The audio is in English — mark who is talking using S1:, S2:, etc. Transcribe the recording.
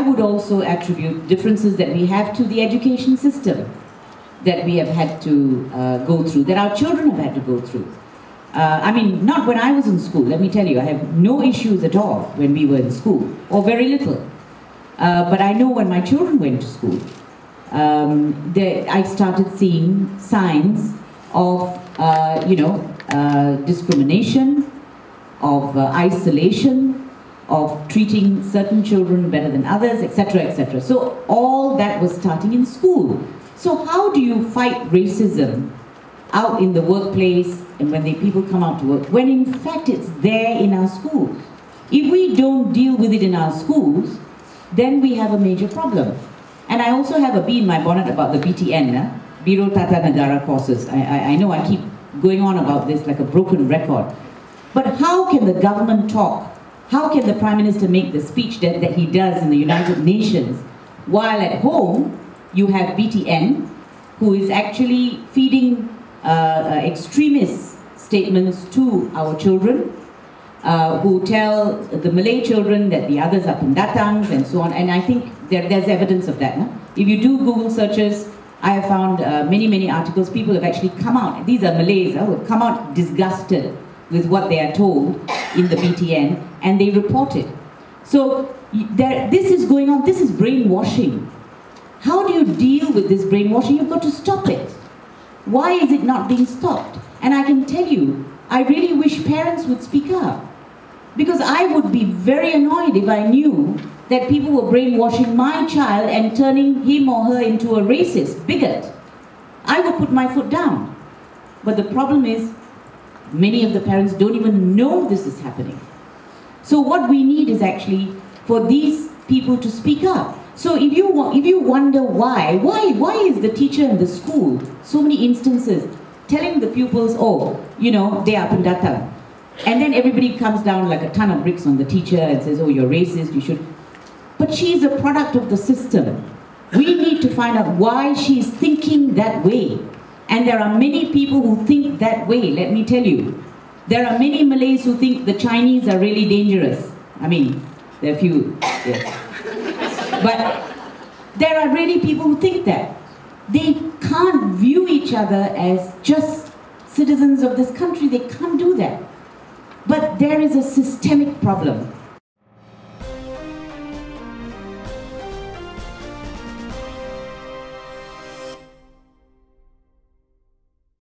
S1: would also attribute differences that we have to the education system that we have had to go through, that our children have had to go through. I mean, not when I was in school, let me tell you, I have no issues at all when we were in school, or very little. But I know when my children went to school, I started seeing signs of, discrimination, of isolation, of treating certain children better than others, etc., etc. So all that was starting in school. So how do you fight racism out in the workplace and when the people come out to work, when in fact it's there in our schools? If we don't deal with it in our schools, then we have a major problem. And I also have a bee in my bonnet about the BTN, Biro Tata Negara courses. I know I keep going on about this like a broken record. But how can the government talk? How can the Prime Minister make the speech that he does in the United Nations, while at home you have BTN, who is actually feeding extremist statements to our children, who tell the Malay children that the others are pendatangs and so on. And I think there's evidence of that. No? If you do Google searches, I have found many articles. People have actually come out, these are Malays, who have come out disgusted with what they are told in the BTN, and they report it. So this is going on, this is brainwashing. How do you deal with this brainwashing? You've got to stop it. Why is it not being stopped? And I can tell you, I really wish parents would speak up. Because I would be very annoyed if I knew that people were brainwashing my child and turning him or her into a racist, bigot. I would put my foot down. But the problem is, many of the parents don't even know this is happening. So what we need is actually for these people to speak up. So if you wonder why is the teacher in the school, so many instances, telling the pupils, oh, you know, they are pendatang. And then everybody comes down like a ton of bricks on the teacher and says, oh, you're racist, you should. But she's a product of the system. We need to find out why she's thinking that way. And there are many people who think that way, let me tell you. There are many Malays who think the Chinese are really dangerous. I mean, there are few, yes. But there are really people who think that. They can't view each other as just citizens of this country. They can't do that. But there is a systemic problem.